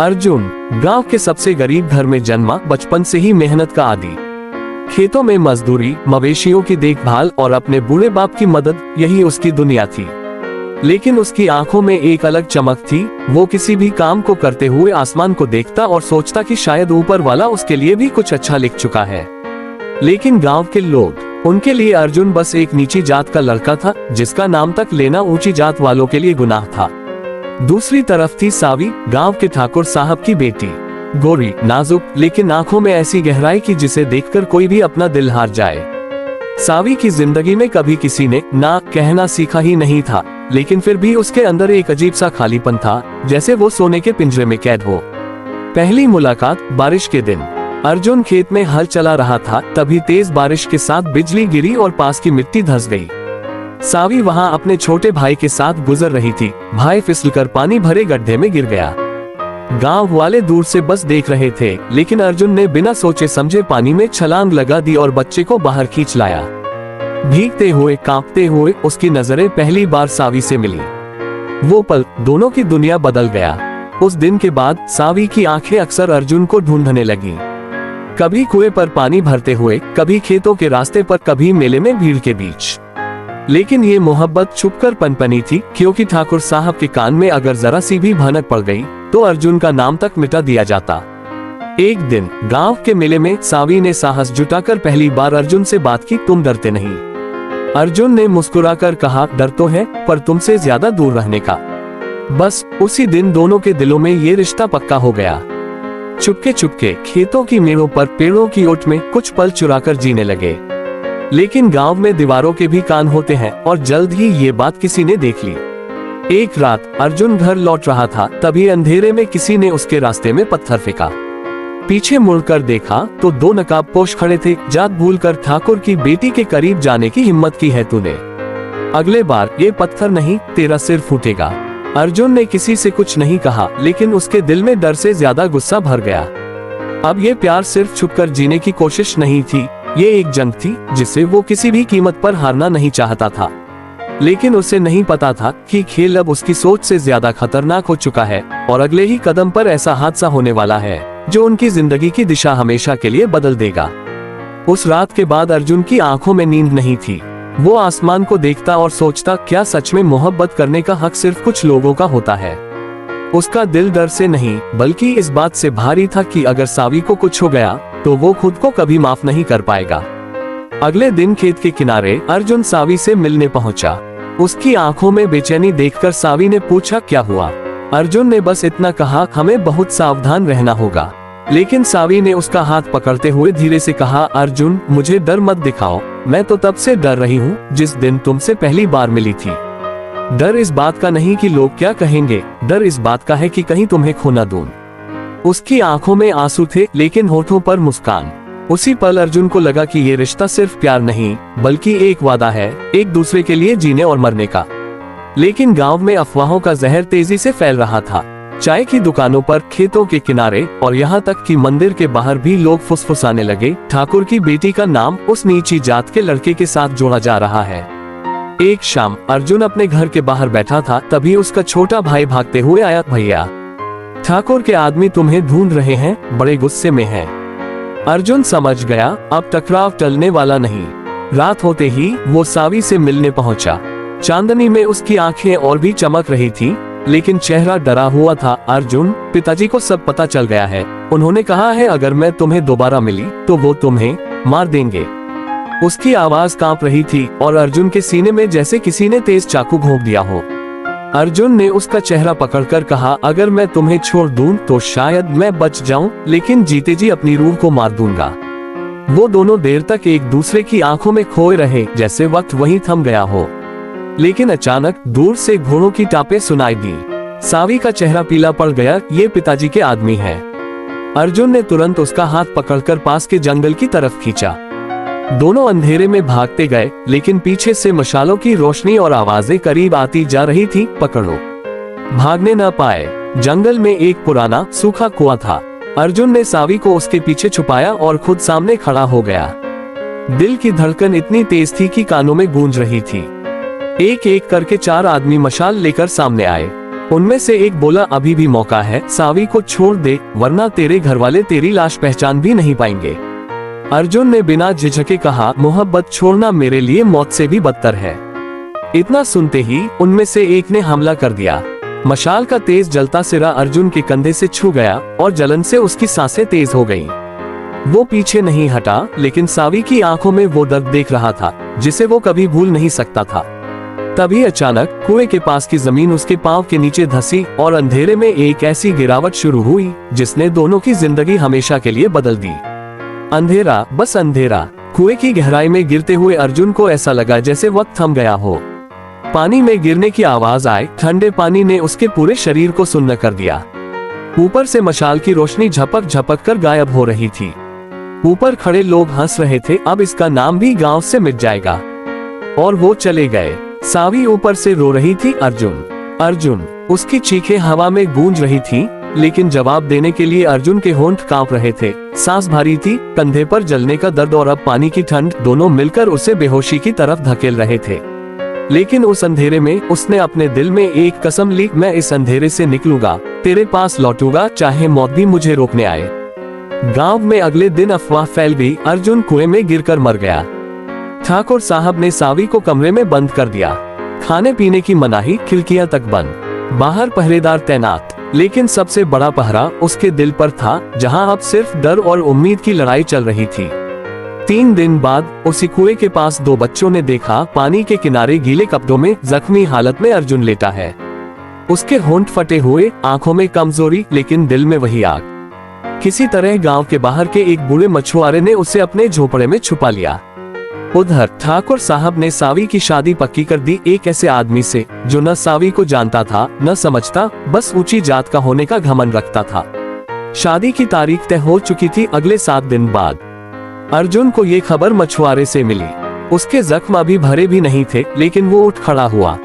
अर्जुन गांव के सबसे गरीब घर में जन्मा, बचपन से ही मेहनत का आदी। खेतों में मजदूरी, मवेशियों की देखभाल और अपने बूढ़े बाप की मदद, यही उसकी दुनिया थी। लेकिन उसकी आंखों में एक अलग चमक थी। वो किसी भी काम को करते हुए आसमान को देखता और सोचता कि शायद ऊपर वाला उसके लिए भी कुछ अच्छा लिख चुका है। लेकिन गांव के लोग, उनके लिए अर्जुन बस एक नीची जात का लड़का था, जिसका नाम तक लेना ऊंची जात वालों के लिए गुनाह था। दूसरी तरफ थी सावी, गांव के ठाकुर साहब की बेटी। गोरी, नाजुक, लेकिन आंखों में ऐसी गहराई कि जिसे देखकर कोई भी अपना दिल हार जाए। सावी की जिंदगी में कभी किसी ने ना कहना सीखा ही नहीं था, लेकिन फिर भी उसके अंदर एक अजीब सा खालीपन था, जैसे वो सोने के पिंजरे में कैद हो। पहली मुलाकात बारिश के दिन। अर्जुन खेत में हल चला रहा था, तभी तेज बारिश के साथ बिजली गिरी और पास की मिट्टी धंस गई। सावी वहां अपने छोटे भाई के साथ गुजर रही थी। भाई फिसलकर पानी भरे गड्ढे में गिर गया। गांव वाले दूर से बस देख रहे थे, लेकिन अर्जुन ने बिना सोचे समझे पानी में छलांग लगा दी और बच्चे को बाहर खींच लाया। भीगते हुए, कांपते हुए उसकी नजरें पहली बार सावी से मिली। वो पल दोनों की दुनिया बदल गया। उस दिन के बाद सावी की आंखें अक्सर अर्जुन को ढूंढने लगी। कभी कुएं पर पानी भरते हुए, कभी खेतों के रास्ते पर, कभी मेले में भीड़ के बीच। लेकिन ये मोहब्बत छुपकर पनपनी थी, क्योंकि ठाकुर साहब के कान में अगर जरा सी भी भनक पड़ गई तो अर्जुन का नाम तक मिटा दिया जाता। एक दिन गांव के मेले में सावी ने साहस जुटाकर पहली बार अर्जुन से बात की। तुम डरते नहीं? अर्जुन ने मुस्कुराकर कहा, डर तो है, पर तुमसे ज्यादा दूर रहने का। बस उसी दिन दोनों के दिलों में ये रिश्ता पक्का हो गया। चुपके चुपके खेतों की मेड़ों पर, पेड़ों की ओट में कुछ पल चुराकर जीने लगे। लेकिन गांव में दीवारों के भी कान होते हैं, और जल्द ही ये बात किसी ने देख ली। एक रात अर्जुन घर लौट रहा था, तभी अंधेरे में किसी ने उसके रास्ते में पत्थर फेंका। पीछे मुड़कर देखा तो दो नकाबपोश खड़े थे। जात भूलकर ठाकुर की बेटी के करीब जाने की हिम्मत की है तूने? अगले बार ये पत्थर नहीं, तेरा सिर फूटेगा। अर्जुन ने किसी से कुछ नहीं कहा, लेकिन उसके दिल में डर से ज्यादा गुस्सा भर गया। अब ये प्यार सिर्फ छुपकर जीने की कोशिश नहीं थी, ये एक जंग थी जिसे वो किसी भी कीमत पर हारना नहीं चाहता था। लेकिन उसे नहीं पता था कि खेल अब उसकी सोच से ज्यादा खतरनाक हो चुका है, और अगले ही कदम पर ऐसा हादसा होने वाला है जो उनकी जिंदगी की दिशा हमेशा के लिए बदल देगा। उस रात के बाद अर्जुन की आंखों में नींद नहीं थी। वो आसमान को देखता और सोचता, क्या सच में मोहब्बत करने का हक सिर्फ कुछ लोगों का होता है? उसका दिल डर से नहीं, बल्कि इस बात से भारी था कि अगर सावी को कुछ हो गया तो वो खुद को कभी माफ नहीं कर पाएगा। अगले दिन खेत के किनारे अर्जुन सावी से मिलने पहुंचा। उसकी आंखों में बेचैनी देखकर सावी ने पूछा, क्या हुआ? अर्जुन ने बस इतना कहा, हमें बहुत सावधान रहना होगा। लेकिन सावी ने उसका हाथ पकड़ते हुए धीरे से कहा, अर्जुन मुझे डर मत दिखाओ, मैं तो तब से डर रही हूँ जिस दिन तुमसे पहली बार मिली थी। डर इस बात का नहीं कि लोग क्या कहेंगे, डर इस बात का है कि कहीं तुम्हें खो न दूं। उसकी आंखों में आंसू थे, लेकिन होठों पर मुस्कान। उसी पल अर्जुन को लगा कि ये रिश्ता सिर्फ प्यार नहीं, बल्कि एक वादा है, एक दूसरे के लिए जीने और मरने का। लेकिन गांव में अफवाहों का जहर तेजी से फैल रहा था। चाय की दुकानों पर, खेतों के किनारे, और यहाँ तक कि मंदिर के बाहर भी लोग फुसफुसाने लगे, ठाकुर की बेटी का नाम उस नीची जात के लड़के के साथ जोड़ा जा रहा है। एक शाम अर्जुन अपने घर के बाहर बैठा था, तभी उसका छोटा भाई भागते हुए आया। भैया, ठाकुर के आदमी तुम्हें ढूंढ रहे हैं, बड़े गुस्से में हैं। अर्जुन समझ गया अब टकराव टलने वाला नहीं। रात होते ही वो सावी से मिलने पहुंचा। चांदनी में उसकी आंखें और भी चमक रही थी, लेकिन चेहरा डरा हुआ था। अर्जुन, पिताजी को सब पता चल गया है। उन्होंने कहा है अगर मैं तुम्हें दोबारा मिली तो वो तुम्हें मार देंगे। उसकी आवाज कांप रही थी और अर्जुन के सीने में जैसे किसी ने तेज चाकू घोंप दिया हो। अर्जुन ने उसका चेहरा पकड़कर कहा, अगर मैं तुम्हें छोड़ दूं तो शायद मैं बच जाऊं, लेकिन जीते जी अपनी रूह को मार दूंगा। वो दोनों देर तक एक दूसरे की आंखों में खोए रहे, जैसे वक्त वहीं थम गया हो। लेकिन अचानक दूर से घोड़ों की टापें सुनाई दी। सावी का चेहरा पीला पड़ गया, ये पिताजी के आदमी हैं। अर्जुन ने तुरंत उसका हाथ पकड़कर पास के जंगल की तरफ खींचा। दोनों अंधेरे में भागते गए, लेकिन पीछे से मशालों की रोशनी और आवाजें करीब आती जा रही थी। पकड़ो! भागने न पाए। जंगल में एक पुराना सूखा कुआं था। अर्जुन ने सावी को उसके पीछे छुपाया और खुद सामने खड़ा हो गया। दिल की धड़कन इतनी तेज थी कि कानों में गूंज रही थी। एक एक करके 4 आदमी मशाल लेकर सामने आए। उनमें से एक बोला, अभी भी मौका है, सावी को छोड़ दे, वरना तेरे घरवाले तेरी लाश पहचान भी नहीं पाएंगे। अर्जुन ने बिना झिझके कहा, मोहब्बत छोड़ना मेरे लिए मौत से भी बदतर है। इतना सुनते ही उनमें से एक ने हमला कर दिया। मशाल का तेज जलता सिरा अर्जुन के कंधे से छू गया और जलन से उसकी सांसें तेज हो गईं। वो पीछे नहीं हटा, लेकिन सावी की आंखों में वो दर्द देख रहा था जिसे वो कभी भूल नहीं सकता था। तभी अचानक कुएं के पास की जमीन उसके पांव के नीचे धंसी और अंधेरे में एक ऐसी गिरावट शुरू हुई जिसने दोनों की जिंदगी हमेशा के लिए बदल दी। अंधेरा, बस अंधेरा। कुएं की गहराई में गिरते हुए अर्जुन को ऐसा लगा जैसे वक्त थम गया हो। पानी में गिरने की आवाज आए, ठंडे पानी ने उसके पूरे शरीर को सुन्न कर दिया। ऊपर से मशाल की रोशनी झपक झपक कर गायब हो रही थी। ऊपर खड़े लोग हंस रहे थे, अब इसका नाम भी गांव से मिट जाएगा। और वो चले गए। सावी ऊपर से रो रही थी, अर्जुन अर्जुन। उसकी चीखें हवा में गूंज रही थी, लेकिन जवाब देने के लिए अर्जुन के होंठ कांप रहे थे। सांस भारी थी, कंधे पर जलने का दर्द और अब पानी की ठंड दोनों मिलकर उसे बेहोशी की तरफ धकेल रहे थे। लेकिन उस अंधेरे में उसने अपने दिल में एक कसम ली, मैं इस अंधेरे से निकलूंगा, तेरे पास लौटूंगा, चाहे मौत भी मुझे रोकने आए। गांव में अगले दिन अफवाह फैल गई, अर्जुन कुएं में गिरकर मर गया। ठाकुर साहब ने सावी को कमरे में बंद कर दिया। खाने पीने की मनाही, खिड़कियां तक बंद, बाहर पहरेदार तैनात। लेकिन सबसे बड़ा पहरा उसके दिल पर था, जहां अब सिर्फ डर और उम्मीद की लड़ाई चल रही थी। 3 दिन बाद उसी कुएं के पास 2 बच्चों ने देखा, पानी के किनारे गीले कपड़ों में जख्मी हालत में अर्जुन लेटा है। उसके होंठ फटे हुए, आंखों में कमजोरी, लेकिन दिल में वही आग। किसी तरह गांव के बाहर के एक बूढ़े मछुआरे ने उसे अपने झोपड़े में छुपा लिया। उधर ठाकुर साहब ने सावी की शादी पक्की कर दी, एक ऐसे आदमी से जो न सावी को जानता था न समझता, बस ऊंची जात का होने का घमंड रखता था। शादी की तारीख तय हो चुकी थी। अगले 7 दिन बाद अर्जुन को ये खबर मछुआरे से मिली। उसके जख्म अभी भरे भी नहीं थे, लेकिन वो उठ खड़ा हुआ।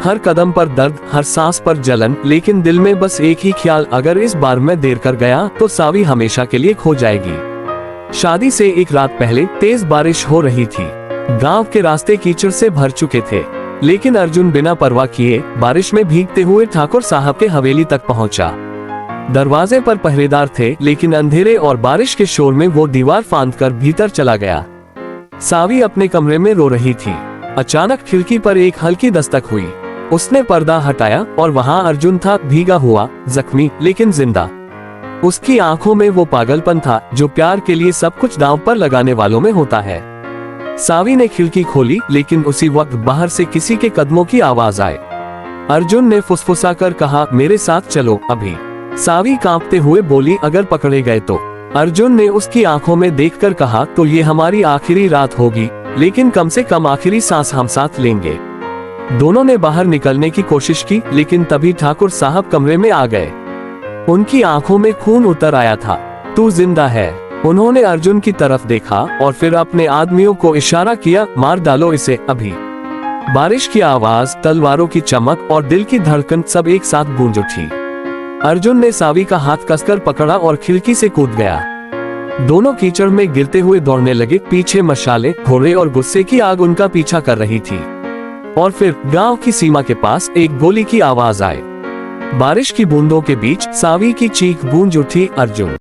हर कदम पर दर्द, हर सांस पर जलन, लेकिन दिल में बस एक ही ख्याल, अगर इस बार मैं देर कर गया तो सावी हमेशा के लिए खो जाएगी। शादी से एक रात पहले तेज बारिश हो रही थी। गांव के रास्ते कीचड़ से भर चुके थे, लेकिन अर्जुन बिना परवाह किए बारिश में भीगते हुए ठाकुर साहब के हवेली तक पहुंचा। दरवाजे पर पहरेदार थे, लेकिन अंधेरे और बारिश के शोर में वो दीवार फांदकर भीतर चला गया। सावी अपने कमरे में रो रही थी। अचानक खिड़की पर एक हल्की दस्तक हुई। उसने पर्दा हटाया और वहां अर्जुन था, भीगा हुआ, जख्मी, लेकिन जिंदा। उसकी आंखों में वो पागलपन था जो प्यार के लिए सब कुछ दांव पर लगाने वालों में होता है। सावी ने खिड़की खोली, लेकिन उसी वक्त बाहर से किसी के कदमों की आवाज आए। अर्जुन ने फुसफुसाकर कहा, मेरे साथ चलो अभी। सावी कांपते हुए बोली, अगर पकड़े गए तो? अर्जुन ने उसकी आंखों में देखकर कहा, तो ये हमारी आखिरी रात होगी, लेकिन कम से कम आखिरी सांस हम साथ लेंगे। दोनों ने बाहर निकलने की कोशिश की, लेकिन तभी ठाकुर साहब कमरे में आ गए। उनकी आंखों में खून उतर आया था। तू जिंदा है। उन्होंने अर्जुन की तरफ देखा और फिर अपने आदमियों को इशारा किया, मार डालो इसे अभी। बारिश की आवाज, तलवारों की चमक और दिल की धड़कन सब एक साथ गूंज उठी। अर्जुन ने सावी का हाथ कसकर पकड़ा और खिड़की से कूद गया। दोनों कीचड़ में गिरते हुए दौड़ने लगे। पीछे मशाले, घोड़े और गुस्से की आग उनका पीछा कर रही थी। और फिर गांव की सीमा के पास एक गोली की आवाज आई। बारिश की बूंदों के बीच सावी की चीख गूंज उठी, अर्जुन।